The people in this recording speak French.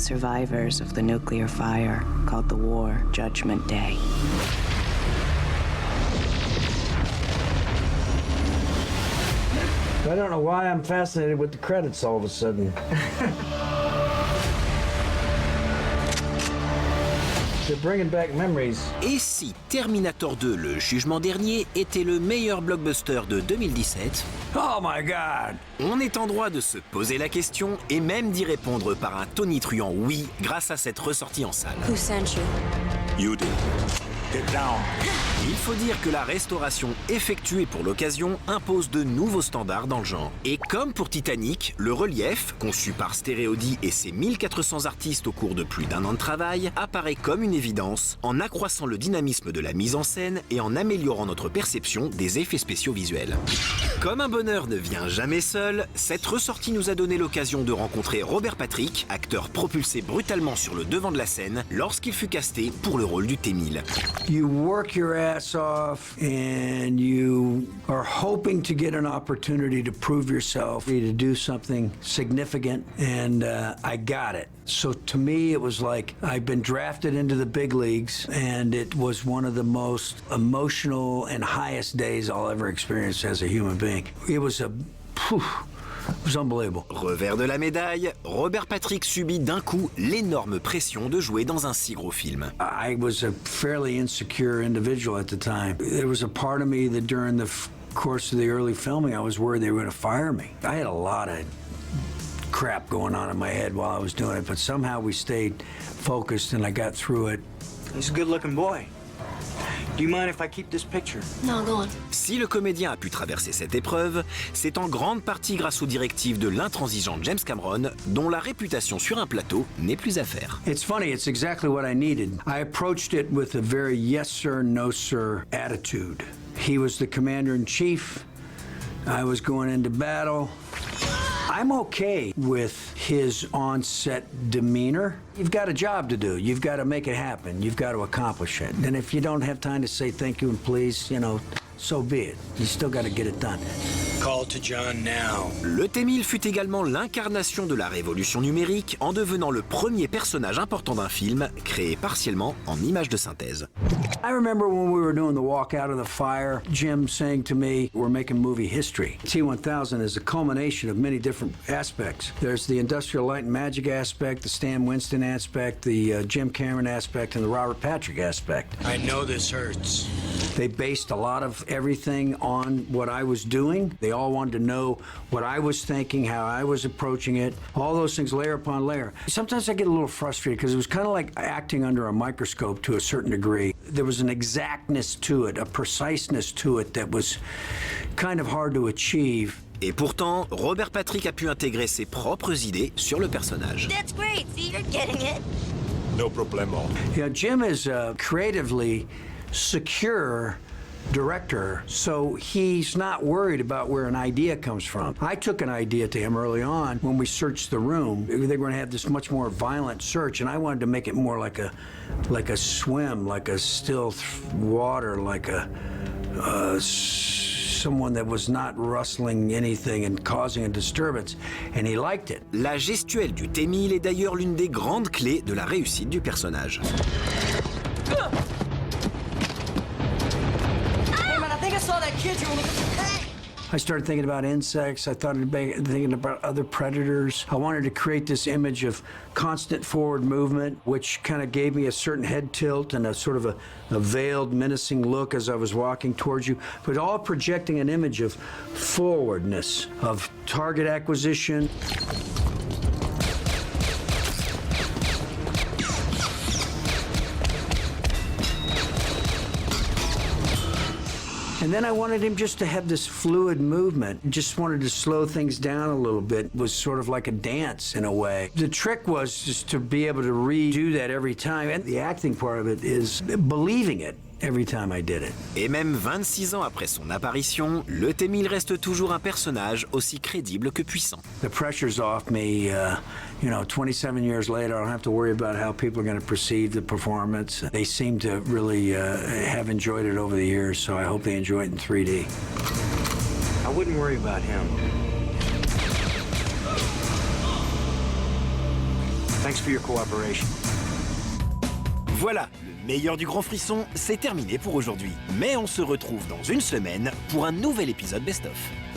survivors of the nuclear fire called the war Judgment Day. I don't know why I'm fascinated with the credits all of a sudden. They're bringing back memories. Et si Terminator 2, le Jugement dernier, était le meilleur blockbuster de 2017, Oh my God! on est en droit de se poser la question et même d'y répondre par un tonitruant oui grâce à cette ressortie en salle. Who sent you? You did. Get down. Il faut dire que la restauration effectuée pour l'occasion impose de nouveaux standards dans le genre. Et comme pour Titanic, le relief, conçu par Stéréodie et ses 1400 artistes au cours de plus d'un an de travail, apparaît comme une évidence en accroissant le dynamisme de la mise en scène et en améliorant notre perception des effets spéciaux visuels. Comme un bonheur ne vient jamais seul, cette ressortie nous a donné l'occasion de rencontrer Robert Patrick, acteur propulsé brutalement sur le devant de la scène lorsqu'il fut casté pour le rôle du T-1000. You work your ass off and you are hoping to get an opportunity to prove yourself, to do something significant, and I got it. So to me, it was like I've been drafted into the big leagues, and it was one of the most emotional and highest days I'll ever experience as a human being. It was a... It was unbelievable. Revers de la médaille, Robert Patrick subit d'un coup l'énorme pression de jouer dans un si gros film. I was a fairly insecure individual at the time. There was a part of me that during the course of the early filming, I was worried they were going to fire me. I had a lot of crap going on in my head while I was doing it, but somehow we stayed focused and I got through it. He's a good-looking boy. Do you mind if I keep this picture? No, go on. Si le comédien a pu traverser cette épreuve, c'est en grande partie grâce aux directives de l'intransigeant James Cameron, dont la réputation sur un plateau n'est plus à faire. It's funny, it's exactly what I needed. I approached it with a very yes sir, no sir attitude. He was the commander-in-chief. I was going into battle. I'm okay with his on-set demeanor. You've got a job to do. You've got to make it happen. You've got to accomplish it. And if you don't have time to say thank you and please, you know, so be it. You still got to get it done. Call to John now. Le T-1000 fut également l'incarnation de la révolution numérique en devenant le premier personnage important d'un film créé partiellement en images de synthèse. I remember when we were doing the walk out of the fire, Jim saying to me, we're making movie history. T-1000 is a culmination of many different aspects. There's the industrial light and magic aspect, the Stan Winston aspect, the Jim Cameron aspect, and the Robert Patrick aspect. I know this hurts. They based a lot of everything on what I was doing. They all wanted to know what I was thinking, how I was approaching it, all those things layer upon layer. Sometimes I get a little frustrated because it was kind of like acting under a microscope to a certain degree. There was an exactness to it, a preciseness to it that was kind of hard to achieve. Et pourtant, Robert Patrick a pu intégrer ses propres idées sur le personnage. That's great. See, you're getting it. No problemo. Yeah, Jim is creatively secure director, so he's not worried about where an idea comes from. I took an idea to him early on when we searched the room. They were going to have this much more violent search, and I wanted to make it more like a swim, like a still water, like a someone that was not rustling anything and causing a disturbance, and he liked it. La gestuelle du T-1000 est d'ailleurs l'une des grandes clés de la réussite du personnage. I started thinking about insects. I started thinking about other predators. I wanted to create this image of constant forward movement, which kind of gave me a certain head tilt and a sort of a veiled, menacing look as I was walking towards you, but all projecting an image of forwardness, of target acquisition. And then I wanted him just to have this fluid movement. Just wanted to slow things down a little bit. It was sort of like a dance in a way. The trick was just to be able to redo that every time. And the acting part of it is believing it every time I did it. Et même 26 ans après son apparition, le T-1000 reste toujours un personnage aussi crédible que puissant. The pressure's off me. 27 years later, I don't have to worry about how people are going to perceive the performance. They seem to really have enjoyed it over the years, so I hope they enjoy it in 3D. I wouldn't worry about him. Thanks for your cooperation. Voilà, le meilleur du Grand Frisson, c'est terminé pour aujourd'hui. Mais on se retrouve dans une semaine pour un nouvel épisode Best of.